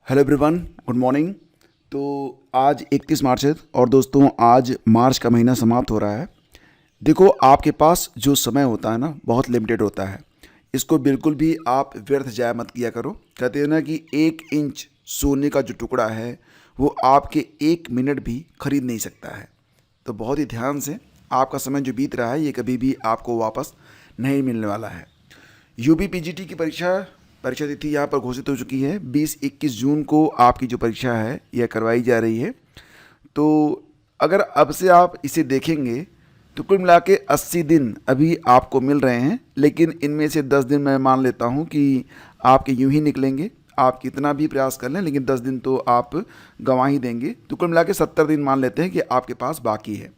Hello everyone, good morning. तो आज 31 मार्च है और दोस्तों आज मार्च का महीना समाप्त हो रहा है। देखो, आपके पास जो समय होता है ना, बहुत लिमिटेड होता है। इसको बिल्कुल भी आप व्यर्थ जाया मत किया करो। कहते हैं ना कि 1 इंच सोने का जो टुकड़ा है वो आपके 1 मिनट भी खरीद नहीं सकता है। तो बहुत ही ध्यान से, आपका समय जो बीत रहा है ये कभी भी आपको वापस नहीं मिलने वाला है। यूपी पीजीटी की परीक्षा तिथि यहाँ पर घोषित हो चुकी है। 20-21 जून को आपकी जो परीक्षा है यह करवाई जा रही है। तो अगर अब से आप इसे देखेंगे तो कुल मिला के 80 दिन अभी आपको मिल रहे हैं, लेकिन इनमें से 10 दिन मैं मान लेता हूँ कि आपके यूं ही निकलेंगे। आप कितना भी प्रयास कर लें, लेकिन 10 दिन तो आप गंवा ही देंगे। तो कुल मिला के 70 दिन मान लेते हैं कि आपके पास बाकी है।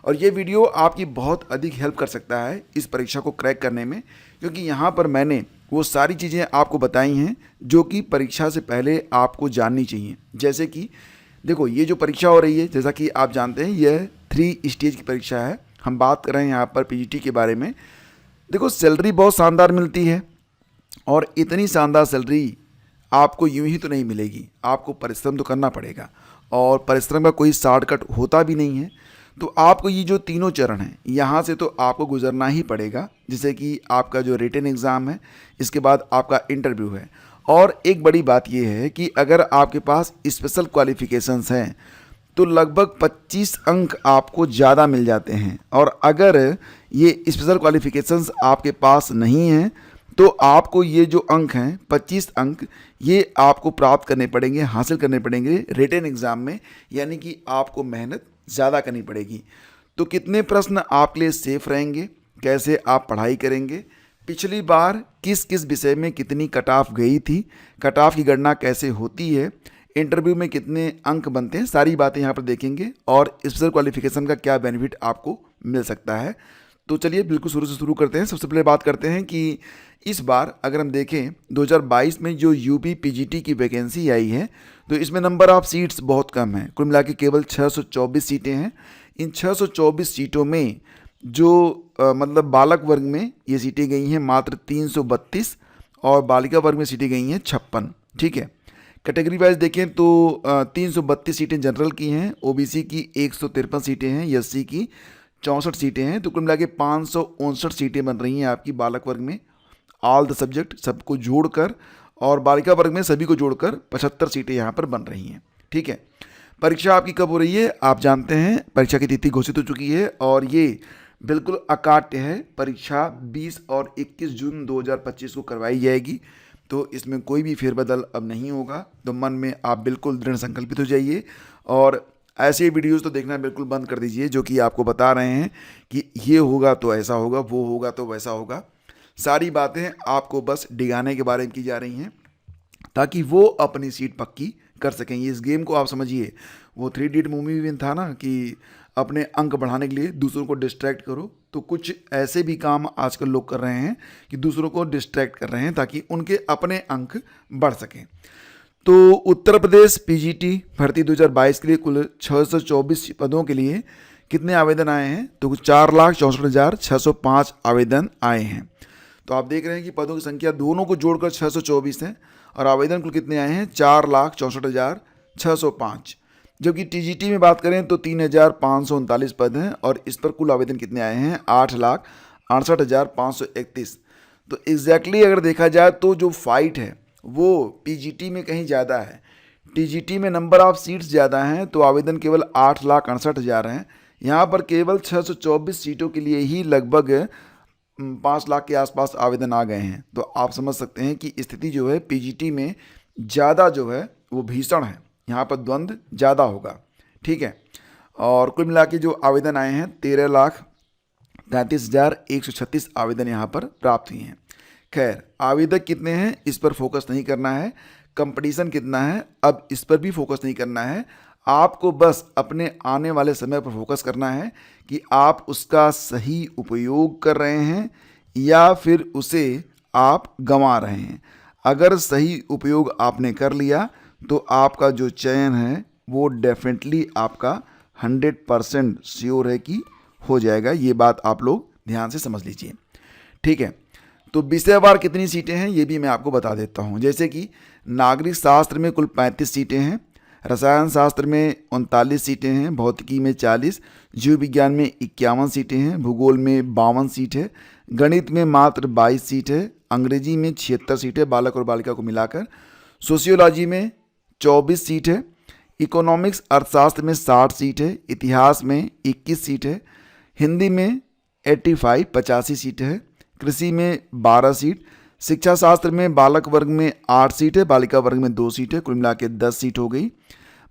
और ये वीडियो आपकी बहुत अधिक हेल्प कर सकता है इस परीक्षा को क्रैक करने में, क्योंकि यहाँ पर मैंने वो सारी चीज़ें आपको बताई हैं जो कि परीक्षा से पहले आपको जाननी चाहिए। जैसे कि देखो, ये जो परीक्षा हो रही है, जैसा कि आप जानते हैं, यह 3 स्टेज की परीक्षा है। हम बात कर रहे हैं यहाँ पर पीजीटी के बारे में। देखो, सैलरी बहुत शानदार मिलती है और इतनी शानदार सैलरी आपको यूं ही तो नहीं मिलेगी। आपको परिश्रम तो करना पड़ेगा और परिश्रम का कोई शॉर्टकट होता भी नहीं है। तो आपको ये जो तीनों चरण हैं यहाँ से तो आपको गुजरना ही पड़ेगा। जैसे कि आपका जो रिटन एग्ज़ाम है, इसके बाद आपका इंटरव्यू है। और एक बड़ी बात यह है कि अगर आपके पास स्पेशल क्वालिफ़िकेशंस हैं तो लगभग 25 अंक आपको ज़्यादा मिल जाते हैं। और अगर ये स्पेशल क्वालिफ़िकेशंस आपके पास नहीं हैं तो आपको ये जो अंक हैं 25 अंक, ये आपको प्राप्त करने पड़ेंगे, हासिल करने पड़ेंगे रिटन एग्ज़ाम में। यानी कि आपको मेहनत ज़्यादा करनी पड़ेगी। तो कितने प्रश्न आपके लिए सेफ रहेंगे, कैसे आप पढ़ाई करेंगे, पिछली बार किस किस विषय में कितनी कट ऑफ गई थी, कट ऑफ की गणना कैसे होती है, इंटरव्यू में कितने अंक बनते हैं, सारी बातें यहाँ पर देखेंगे। और स्पेशल क्वालिफिकेशन का क्या बेनिफिट आपको मिल सकता है। तो चलिए बिल्कुल शुरू से शुरू करते हैं। सबसे पहले बात करते हैं कि इस बार अगर हम देखें 2022 में जो यूपी पीजीटी की वैकेंसी आई है, तो इसमें नंबर ऑफ़ सीट्स बहुत कम है। कुल मिला के केवल 624 सीटें हैं। इन 624 सीटों में जो मतलब बालक वर्ग में ये सीटें गई हैं मात्र 332 और बालिका वर्ग में सीटें गई हैं 56। ठीक है। कैटेगरी वाइज देखें तो 332 सीटें जनरल की हैं, ओबीसी की 153 सीटें हैं, एससी की 64 सीटें हैं। तो कुल मिला के 559 सीटें बन रही हैं आपकी बालक वर्ग में, ऑल द सब्जेक्ट सबको जोड़कर। और बालिका वर्ग में सभी को जोड़कर 75 सीटें यहाँ पर बन रही हैं। ठीक है। परीक्षा आपकी कब हो रही है आप जानते हैं। परीक्षा की तिथि घोषित हो चुकी है और ये बिल्कुल अकाट्य है। परीक्षा 20 और 21 जून 2025 को करवाई जाएगी। तो इसमें कोई भी फेरबदल अब नहीं होगा। तो मन में आप बिल्कुल दृढ़ संकल्पित हो जाइए और ऐसे वीडियोस तो देखना बिल्कुल बंद कर दीजिए जो कि आपको बता रहे हैं कि ये होगा तो ऐसा होगा, वो होगा तो वैसा होगा। सारी बातें आपको बस डिगाने के बारे में की जा रही हैं ताकि वो अपनी सीट पक्की कर सकें। इस गेम को आप समझिए, वो 3 इडियट मूवी में था ना कि अपने अंक बढ़ाने के लिए दूसरों को डिस्ट्रैक्ट करो। तो कुछ ऐसे भी काम आजकल लोग कर रहे हैं कि दूसरों को डिस्ट्रैक्ट कर रहे हैं ताकि उनके अपने अंक बढ़ सकें। तो उत्तर प्रदेश पीजीटी भर्ती 2022 के लिए कुल 624 पदों के लिए कितने आवेदन आए हैं, तो 4,64,605 आवेदन आए हैं। तो आप देख रहे हैं कि पदों की संख्या दोनों को जोड़कर 624 है और आवेदन कुल कितने आए हैं 4,64,605। जबकि टीजीटी में बात करें तो 3,539 पद हैं और इस पर कुल आवेदन कितने आए हैं 8,68,531। तो एग्जैक्टली अगर देखा जाए तो जो फाइट है वो पीजीटी में कहीं ज़्यादा है। टीजीटी में नंबर ऑफ सीट्स ज़्यादा हैं तो आवेदन केवल 8,68,000 हैं। यहाँ पर केवल 624 सीटों के लिए ही लगभग 5 लाख के आसपास आवेदन आ गए हैं। तो आप समझ सकते हैं कि स्थिति जो है पीजीटी में ज़्यादा जो है वो भीषण है। यहाँ पर द्वंद्व ज़्यादा होगा। ठीक है। और कुल मिला के जो आवेदन आए हैं 13,33,136 आवेदन यहाँ पर प्राप्त हुए हैं। खैर, आवेदक कितने हैं इस पर फोकस नहीं करना है, कंपटीशन कितना है अब इस पर भी फोकस नहीं करना है। आपको बस अपने आने वाले समय पर फोकस करना है कि आप उसका सही उपयोग कर रहे हैं या फिर उसे आप गंवा रहे हैं। अगर सही उपयोग आपने कर लिया तो आपका जो चयन है वो डेफिनेटली आपका 100% श्योर है कि हो जाएगा। ये बात आप लोग ध्यान से समझ लीजिए। ठीक है। तो विषयवार कितनी सीटें हैं ये भी मैं आपको बता देता हूँ। जैसे कि नागरिक शास्त्र में कुल 35 सीटें हैं, रसायन शास्त्र में 39 सीटें हैं, भौतिकी में 40, जीव विज्ञान में 51 सीटें हैं, भूगोल में 52 सीट है, गणित में मात्र 22 सीट है, अंग्रेजी में 76 सीट है बालक और बालिका को मिलाकर, सोशियोलॉजी में 24 सीट है, इकोनॉमिक्स अर्थशास्त्र में 60 सीट है, इतिहास में 21 सीट है, हिंदी में 85 सीट है, कृषि में 12 सीट, शिक्षा शास्त्र में बालक वर्ग में 8 सीट है, बालिका वर्ग में 2 सीट है, कुल मिला के 10 सीट हो गई।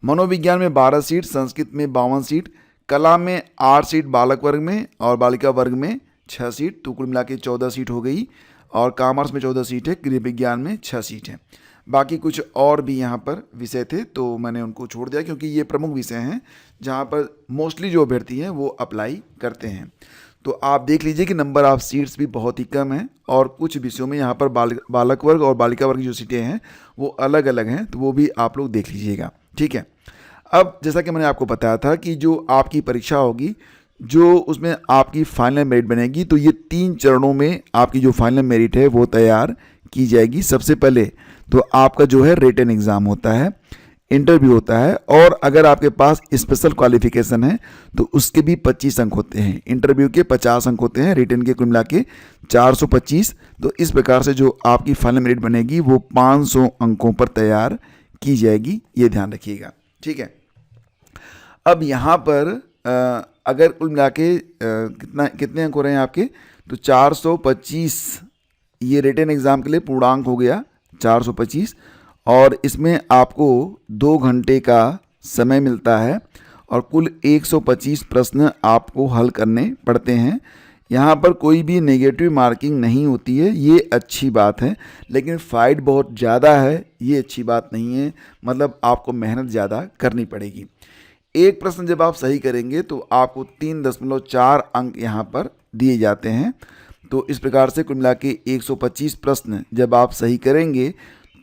मनोविज्ञान में 12 सीट, संस्कृत में 52 सीट, कला में 8 सीट बालक वर्ग में और बालिका वर्ग में 6 सीट, तो कुल मिला के 14 सीट हो गई। और कॉमर्स में 14 सीट है, गृह विज्ञान में 6 सीट है। बाकी कुछ और भी यहाँ पर विषय थे तो मैंने उनको छोड़ दिया, क्योंकि ये प्रमुख विषय हैं जहाँ पर मोस्टली जो अभ्यर्थी हैं वो अप्लाई करते हैं। तो आप देख लीजिए कि नंबर ऑफ सीट्स भी बहुत ही कम है और कुछ विषयों में यहाँ पर बालक वर्ग और बालिका वर्ग की जो सीटें हैं वो अलग अलग हैं, तो वो भी आप लोग देख लीजिएगा, ठीक है। अब जैसा कि मैंने आपको बताया था कि जो आपकी परीक्षा होगी, जो उसमें आपकी फाइनल मेरिट बनेगी, तो ये 3 चरणों में आपकी जो फाइनल मेरिट है वो तैयार की जाएगी। सबसे पहले तो आपका जो है रिटन एग्ज़ाम होता है, इंटरव्यू होता है, और अगर आपके पास स्पेशल क्वालिफिकेशन है तो उसके भी 25 अंक होते हैं। इंटरव्यू के 50 अंक होते हैं, रिटन के कुल मिला के 425। तो इस प्रकार से जो आपकी फाइनल मेरिट बनेगी वो 500 अंकों पर तैयार की जाएगी, ये ध्यान रखिएगा, ठीक है। अब यहाँ पर अगर कुल मिला के कितने अंक हो रहे हैं आपके, तो 425 ये रिटन एग्ज़ाम के लिए पूर्णांक हो गया 425, और इसमें आपको 2 घंटे का समय मिलता है और कुल 125 प्रश्न आपको हल करने पड़ते हैं। यहाँ पर कोई भी नेगेटिव मार्किंग नहीं होती है, ये अच्छी बात है, लेकिन फाइट बहुत ज़्यादा है, ये अच्छी बात नहीं है, मतलब आपको मेहनत ज़्यादा करनी पड़ेगी। एक प्रश्न जब आप सही करेंगे तो आपको 3.4 अंक यहाँ पर दिए जाते हैं। तो इस प्रकार से कुल मिला के 125 प्रश्न जब आप सही करेंगे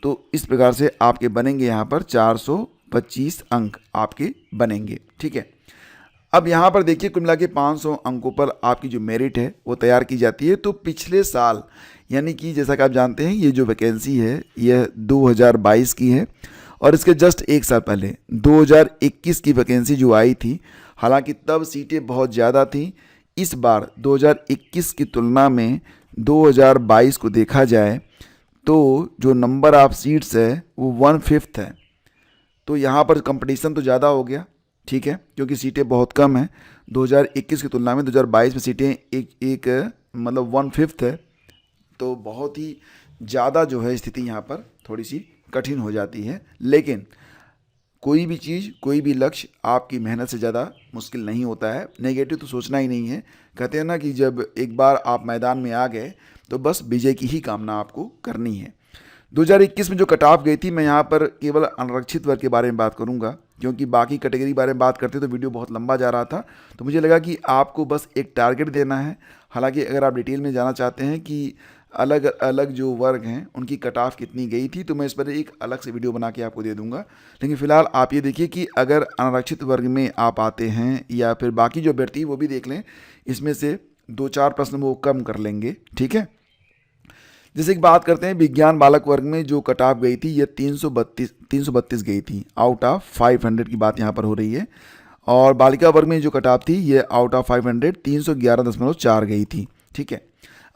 तो इस प्रकार से आपके बनेंगे यहाँ पर 425 अंक आपके बनेंगे, ठीक है। अब यहाँ पर देखिए कुल मिला के 500 अंकों पर आपकी जो मेरिट है वो तैयार की जाती है। तो पिछले साल यानी कि जैसा कि आप जानते हैं ये जो वैकेंसी है यह 2022 की है, और इसके जस्ट एक साल पहले 2021 की वैकेंसी जो आई थी, हालांकि तब सीटें बहुत ज़्यादा थीं। इस बार 2021 की तुलना में 2022 को देखा जाए तो जो नंबर ऑफ सीट्स है वो 1/5 है। तो यहाँ पर कंपटीशन तो ज़्यादा हो गया, ठीक है, क्योंकि सीटें बहुत कम हैं। 2021 की तुलना में 2022 में सीटें एक मतलब 1/5 है, तो बहुत ही ज़्यादा जो है स्थिति यहाँ पर थोड़ी सी कठिन हो जाती है। लेकिन कोई भी चीज़, कोई भी लक्ष्य आपकी मेहनत से ज़्यादा मुश्किल नहीं होता है। नेगेटिव तो सोचना ही नहीं है। कहते हैं ना कि जब एक बार आप मैदान में आ गए तो बस विजय की ही कामना आपको करनी है। 2021 में जो कट ऑफ गई थी, मैं यहाँ पर केवल अनारक्षित वर्ग के बारे में बात करूँगा, क्योंकि बाकी कैटेगरी के बारे में बात करते तो वीडियो बहुत लंबा जा रहा था। तो मुझे लगा कि आपको बस एक टारगेट देना है। हालांकि अगर आप डिटेल में जाना चाहते हैं कि अलग अलग जो वर्ग हैं उनकी कट ऑफ कितनी गई थी, तो मैं इस पर एक अलग से वीडियो बना के आपको दे दूंगा। लेकिन फ़िलहाल आप ये देखिए कि अगर अनारक्षित वर्ग में आप आते हैं या फिर बाकी जो अभ्यर्थी वो भी देख लें, इसमें से 2-4 प्रश्न वो कम कर लेंगे, ठीक है। जैसे कि बात करते हैं विज्ञान बालक वर्ग में जो कट ऑफ गई थी, ये 332 गई थी आउट ऑफ 500 की बात यहाँ पर हो रही है। और बालिका वर्ग में जो कट ऑफ थी ये आउट ऑफ 500 311.4 गई थी, ठीक है।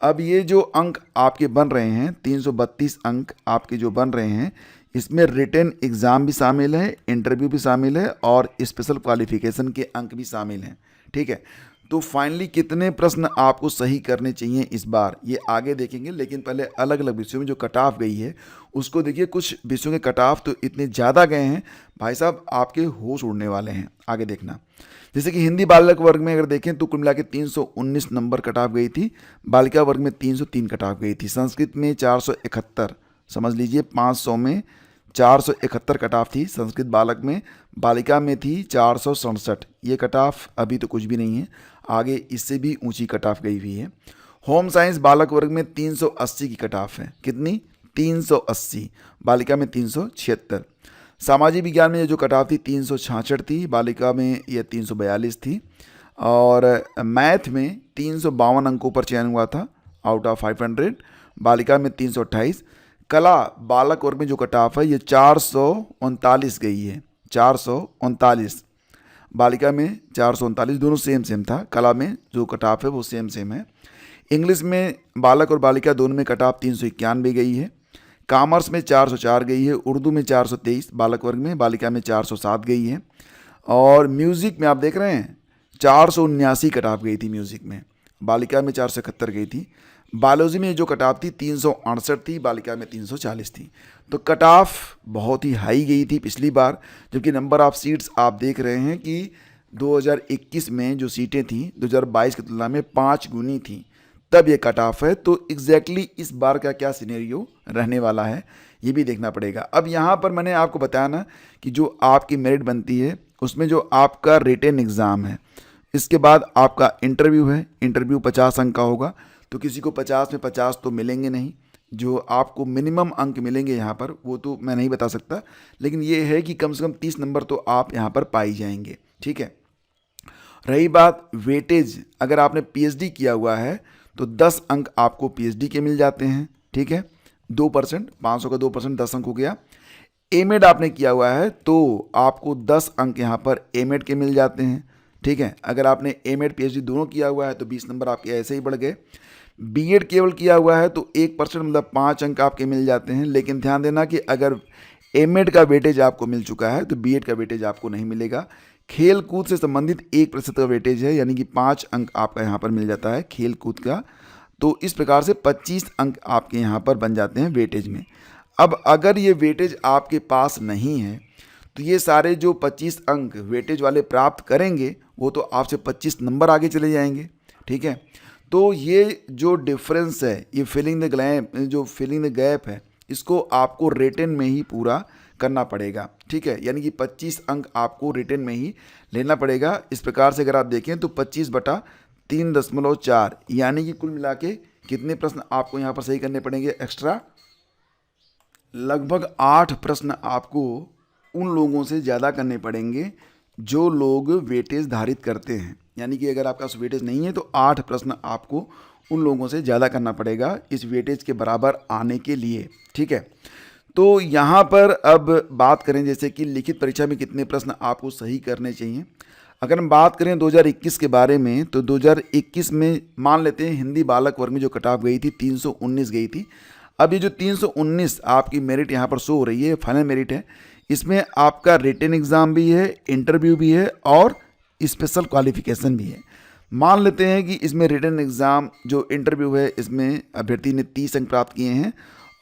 अब ये जो अंक आपके बन रहे हैं 332 अंक आपके जो बन रहे हैं, इसमें रिटन एग्ज़ाम भी शामिल है, इंटरव्यू भी शामिल है और स्पेशल क्वालिफिकेशन के अंक भी शामिल हैं, ठीक है। तो फाइनली कितने प्रश्न आपको सही करने चाहिए इस बार, ये आगे देखेंगे। लेकिन पहले अलग अलग विषयों में जो कट ऑफ गई है उसको देखिए। कुछ विषयों के कट ऑफ तो इतने ज़्यादा गए हैं भाई साहब, आपके होश उड़ने वाले हैं। आगे देखना, जैसे कि हिंदी बालक वर्ग में अगर देखें तो कुल मिला के 319 नंबर कट ऑफ गई थी, बालिका वर्ग में 303 कट ऑफ गई थी। संस्कृत में 471, समझ लीजिए 500 में 471 कट ऑफ थी संस्कृत बालक में। बालिका में थी 467, ये कट ऑफ अभी तो कुछ भी नहीं है, आगे इससे भी ऊंची कट ऑफ गई हुई है। होम साइंस बालक वर्ग में 380 की कट ऑफ है, कितनी 380, बालिका में 376। सामाजिक विज्ञान में जो कट ऑफ थी 366 थी, बालिका में यह 342 थी। और मैथ में 352 अंकों पर चयन हुआ था आउट ऑफ 500, बालिका में 328। कला बालक वर्ग में जो कट ऑफ है ये 439 गई है, 439। बालिका में 439, दोनों सेम सेम था। कला में जो कट ऑफ है वो सेम सेम है। इंग्लिश में बालक और बालिका दोनों में कट ऑफ 391 गई है। कॉमर्स में 404 गई है। उर्दू में 423 बालक वर्ग में, बालिका में 407 गई है। और म्यूज़िक में आप देख रहे हैं 479 कट ऑफ गई थी म्यूज़िक में, बालिका में 471 गई थी। बायोलॉजी में जो कट ऑफ थी 368 थी, बालिका में 340 थी। तो कट ऑफ बहुत ही हाई गई थी पिछली बार, जबकि नंबर ऑफ सीट्स आप देख रहे हैं कि 2021 में जो सीटें थी 2022 की तुलना में 5 गुनी थी, तब ये कट ऑफ है। तो एग्जैक्टली इस बार का क्या सिनेरियो रहने वाला है ये भी देखना पड़ेगा। अब यहाँ पर मैंने आपको बताया ना कि जो आपकी मेरिट बनती है उसमें जो आपका रिटन एग्ज़ाम है, इसके बाद आपका इंटरव्यू है। इंटरव्यू 50 अंक का होगा, तो किसी को 50 में 50 तो मिलेंगे नहीं। जो आपको मिनिमम अंक मिलेंगे यहाँ पर वो तो मैं नहीं बता सकता, लेकिन ये है कि कम से कम 30 नंबर तो आप यहाँ पर पाई जाएंगे। ठीक है। रही बात वेटेज, अगर आपने पीएचडी किया हुआ है तो 10 अंक आपको पीएचडी के मिल जाते हैं। ठीक है, 2%, 500 का 2% 10 अंक हो गया। एमएड आपने किया हुआ है तो आपको 10 अंक यहाँ पर एमएड के मिल जाते हैं। ठीक है, अगर आपने एमएड पीएचडी दोनों किया हुआ है तो 20 नंबर आपके ऐसे ही बढ़ गए। बीएड केवल किया हुआ है तो 1% मतलब 5 अंक आपके मिल जाते हैं। लेकिन ध्यान देना कि अगर एमएड का वेटेज आपको मिल चुका है तो बीएड का वेटेज आपको नहीं मिलेगा। खेल कूद से संबंधित 1% का वेटेज है, यानी कि 5 अंक आपका यहाँ पर मिल जाता है खेल कूद का। तो इस प्रकार से 25 अंक आपके यहाँ पर बन जाते हैं वेटेज में। अब अगर ये वेटेज आपके पास नहीं है तो ये सारे जो 25 अंक वेटेज वाले प्राप्त करेंगे वो तो आपसे 25 नंबर आगे चले जाएंगे। ठीक है, तो ये जो डिफरेंस है, ये फिलिंग द गैप है, इसको आपको रिटन में ही पूरा करना पड़ेगा। ठीक है, यानी कि 25 अंक आपको रिटन में ही लेना पड़ेगा। इस प्रकार से अगर आप देखें तो 25/3.4, यानी कि कुल मिला के कितने प्रश्न आपको यहाँ पर सही करने पड़ेंगे एक्स्ट्रा? लगभग 8 प्रश्न आपको उन लोगों से ज़्यादा करने पड़ेंगे जो लोग वेटेज धारित करते हैं। यानी कि अगर आपका वेटेज नहीं है तो 8 प्रश्न आपको उन लोगों से ज़्यादा करना पड़ेगा इस वेटेज के बराबर आने के लिए। ठीक है, तो यहाँ पर अब बात करें जैसे कि लिखित परीक्षा में कितने प्रश्न आपको सही करने चाहिए। अगर हम बात करें 2021 के बारे में तो 2021 में मान लेते हैं हिंदी बालक वर्ग में जो कट ऑफ गई थी 319 गई थी। अब ये जो 319 आपकी मेरिट यहाँ पर शो हो रही है, फाइनल मेरिट है। इसमें आपका रिटन एग्ज़ाम भी है, इंटरव्यू भी है और स्पेशल क्वालिफिकेशन भी है। मान लेते हैं कि इसमें रिटन एग्ज़ाम जो इंटरव्यू है इसमें अभ्यर्थी ने 30 अंक प्राप्त किए हैं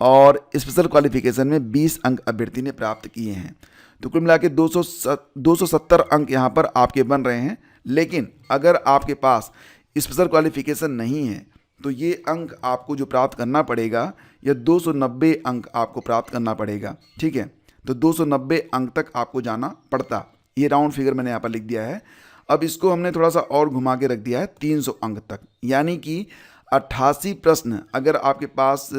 और स्पेशल क्वालिफिकेशन में 20 अंक अभ्यर्थी ने प्राप्त किए हैं। तो कुल मिला के 270 अंक यहाँ पर आपके बन रहे हैं। लेकिन अगर आपके पास स्पेशल क्वालिफिकेशन नहीं है तो ये अंक आपको जो प्राप्त करना पड़ेगा या 290 अंक आपको प्राप्त करना पड़ेगा। ठीक है, तो 290 अंक तक आपको जाना पड़ता। ये राउंड फिगर मैंने यहाँ पर लिख दिया है। अब इसको हमने थोड़ा सा और घुमा के रख दिया है 300 अंक तक, यानी कि 88 प्रश्न अगर आपके पास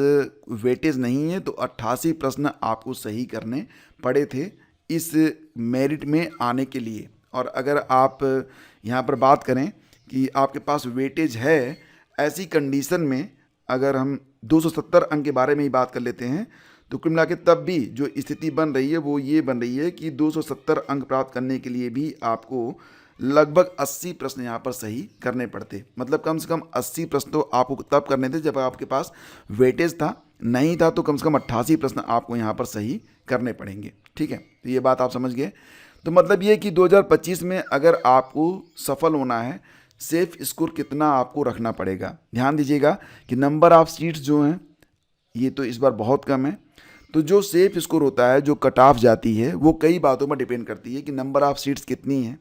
वेटेज नहीं है तो 88 प्रश्न आपको सही करने पड़े थे इस मेरिट में आने के लिए। और अगर आप यहाँ पर बात करें कि आपके पास वेटेज है, ऐसी कंडीशन में अगर हम 270 अंक के बारे में ही बात कर लेते हैं तो कुल मिला के तब भी जो स्थिति बन रही है वो ये बन रही है कि 270 अंक प्राप्त करने के लिए भी आपको लगभग 80 प्रश्न यहाँ पर सही करने पड़ते। मतलब कम से कम 80 प्रश्न तो आपको तब करने थे जब आपके पास वेटेज था, नहीं था तो कम से कम 88 प्रश्न आपको यहाँ पर सही करने पड़ेंगे। ठीक है, तो ये बात आप समझ गए। तो मतलब ये कि 2025 में अगर आपको सफल होना है, सेफ स्कोर कितना आपको रखना पड़ेगा। ध्यान दीजिएगा कि नंबर ऑफ सीट्स जो हैं ये तो इस बार बहुत कम है। तो जो सेफ स्कोर होता है, जो कट ऑफ जाती है, वो कई बातों पर डिपेंड करती है कि नंबर ऑफ सीट्स कितनी है,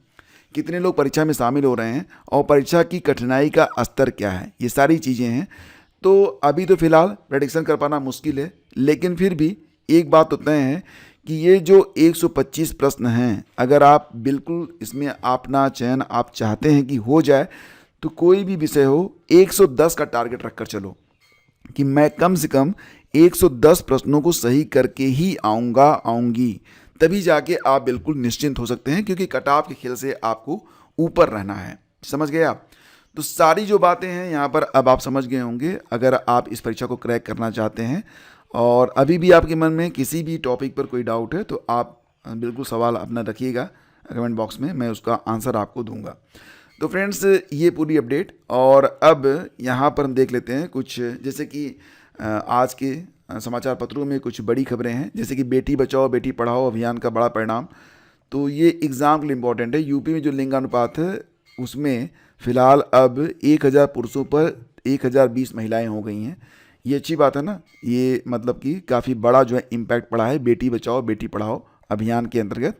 कितने लोग परीक्षा में शामिल हो रहे हैं और परीक्षा की कठिनाई का स्तर क्या है। ये सारी चीज़ें हैं। तो अभी तो फिलहाल प्रेडिक्शन कर पाना मुश्किल है, लेकिन फिर भी एक बात तो तय है कि ये जो 125 प्रश्न हैं, अगर आप बिल्कुल इसमें अपना चयन आप चाहते हैं कि हो जाए तो कोई भी विषय हो 110 का टारगेट रखकर चलो कि मैं कम से कम 110 प्रश्नों को सही करके ही आऊँगी, तभी जाके आप बिल्कुल निश्चिंत हो सकते हैं, क्योंकि कट ऑफ के खेल से आपको ऊपर रहना है। समझ गए आप? तो सारी जो बातें हैं यहाँ पर अब आप समझ गए होंगे। अगर आप इस परीक्षा को क्रैक करना चाहते हैं और अभी भी आपके मन में किसी भी टॉपिक पर कोई डाउट है तो आप बिल्कुल सवाल अपना रखिएगा कमेंट बॉक्स में, मैं उसका आंसर आपको दूंगा। तो फ्रेंड्स ये पूरी अपडेट, और अब यहाँ पर हम देख लेते हैं कुछ, जैसे कि आज के समाचार पत्रों में कुछ बड़ी खबरें हैं, जैसे कि बेटी बचाओ बेटी पढ़ाओ अभियान का बड़ा परिणाम। तो ये एग्ज़ाम के लिए इम्पोर्टेंट है। यूपी में जो लिंगानुपात है उसमें फ़िलहाल अब 1000 पुरुषों पर 1020 महिलाएं हो गई हैं। ये अच्छी बात है ना, ये मतलब कि काफ़ी बड़ा जो है इम्पैक्ट पड़ा है बेटी बचाओ बेटी पढ़ाओ अभियान के अंतर्गत।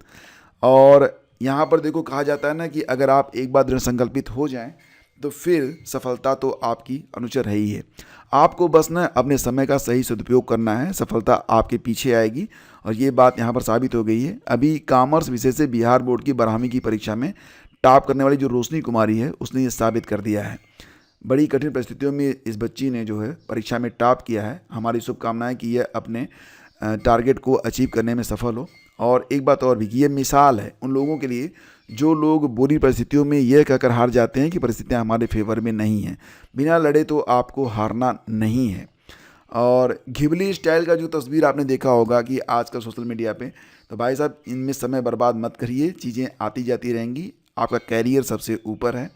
और यहाँ पर देखो कहा जाता है ना कि अगर आप एक बार दृढ़ संकल्पित हो जाएं तो फिर सफलता तो आपकी अनुचर है ही है। आपको बस ना अपने समय का सही सदुपयोग करना है, सफलता आपके पीछे आएगी। और ये बात यहाँ पर साबित हो गई है। अभी कॉमर्स विषय से बिहार बोर्ड की 12वीं की परीक्षा में टॉप करने वाली जो रोशनी कुमारी है उसने ये साबित कर दिया है। बड़ी कठिन परिस्थितियों में इस बच्ची ने जो है परीक्षा में टॉप किया है। हमारी शुभकामनाएं कि यह अपने टारगेट को अचीव करने में सफल हो। और एक बात और भी कि ये मिसाल है उन लोगों के लिए जो लोग बुरी परिस्थितियों में यह कहकर हार जाते हैं कि परिस्थितियां हमारे फेवर में नहीं हैं। बिना लड़े तो आपको हारना नहीं है। और घिबली स्टाइल का जो तस्वीर आपने देखा होगा कि आजकल सोशल मीडिया पे, तो भाई साहब इनमें समय बर्बाद मत करिए, चीज़ें आती जाती रहेंगी, आपका कैरियर सबसे ऊपर है।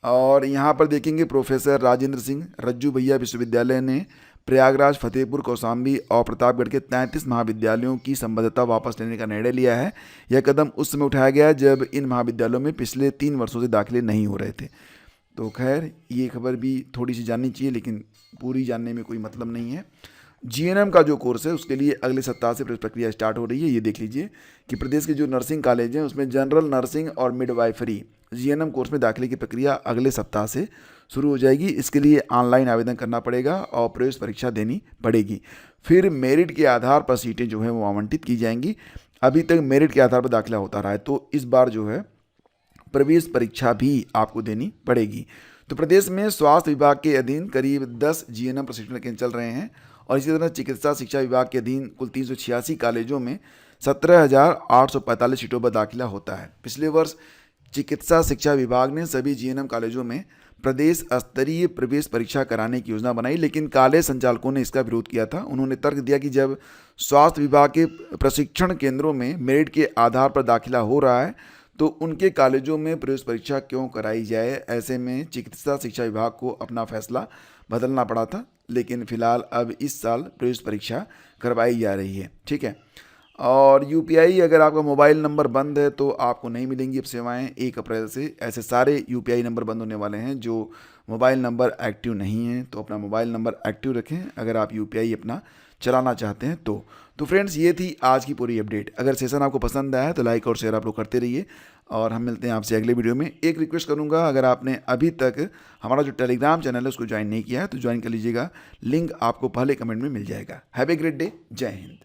और यहाँ पर देखेंगे प्रोफेसर राजेंद्र सिंह रज्जू भैया विश्वविद्यालय ने प्रयागराज, फतेहपुर, कौशाम्बी और प्रतापगढ़ के 33 महाविद्यालयों की संबद्धता वापस लेने का निर्णय लिया है। यह कदम उस समय उठाया गया जब इन महाविद्यालयों में पिछले 3 वर्षों से दाखिले नहीं हो रहे थे। तो खैर ये खबर भी थोड़ी सी जाननी चाहिए, लेकिन पूरी जानने में कोई मतलब नहीं है। जीएनएम का जो कोर्स है उसके लिए अगले सप्ताह से प्रक्रिया स्टार्ट हो रही है। ये देख लीजिए कि प्रदेश के जो नर्सिंग कॉलेज हैं उसमें जनरल नर्सिंग और मिडवाइफरी जीएनएम कोर्स में दाखिले की प्रक्रिया अगले सप्ताह से शुरू हो जाएगी। इसके लिए ऑनलाइन आवेदन करना पड़ेगा और प्रवेश परीक्षा देनी पड़ेगी। फिर मेरिट के आधार पर सीटें जो हैं वो आवंटित की जाएंगी। अभी तक मेरिट के आधार पर दाखिला होता रहा है, तो इस बार जो है प्रवेश परीक्षा भी आपको देनी पड़ेगी। तो प्रदेश में स्वास्थ्य विभाग के अधीन करीब 10 जीएनएम प्रशिक्षण केंद्र चल रहे हैं। और इसी तरह चिकित्सा शिक्षा विभाग के अधीन कुल 386 कॉलेजों में 17,845 सीटों पर दाखिला होता है। पिछले वर्ष चिकित्सा शिक्षा विभाग ने सभी जीएनएम कॉलेजों में प्रदेश स्तरीय प्रवेश परीक्षा कराने की योजना बनाई, लेकिन कॉलेज संचालकों ने इसका विरोध किया था। उन्होंने तर्क दिया कि जब स्वास्थ्य विभाग के प्रशिक्षण केंद्रों में मेरिट के आधार पर दाखिला हो रहा है तो उनके कॉलेजों में प्रवेश परीक्षा क्यों कराई जाए। ऐसे में चिकित्सा शिक्षा विभाग को अपना फैसला बदलना पड़ा था, लेकिन फिलहाल अब इस साल प्रवेश परीक्षा करवाई जा रही है। ठीक है। और यूपीआई, अगर आपका मोबाइल नंबर बंद है तो आपको नहीं मिलेंगी अब सेवाएं 1 अप्रैल से। ऐसे सारे यूपीआई नंबर बंद होने वाले हैं जो मोबाइल नंबर एक्टिव नहीं है। तो अपना मोबाइल नंबर एक्टिव रखें अगर आप यूपीआई अपना चलाना चाहते हैं तो फ्रेंड्स ये थी आज की पूरी अपडेट। अगर सेशन आपको पसंद आया तो लाइक और शेयर आप लोग करते रहिए, और हम मिलते हैं आपसे अगले वीडियो में। एक रिक्वेस्ट करूंगा, अगर आपने अभी तक हमारा जो टेलीग्राम चैनल है उसको ज्वाइन नहीं किया है तो ज्वाइन कर लीजिएगा, लिंक आपको पहले कमेंट में मिल जाएगा। हैव ए ग्रेट डे, जय हिंद।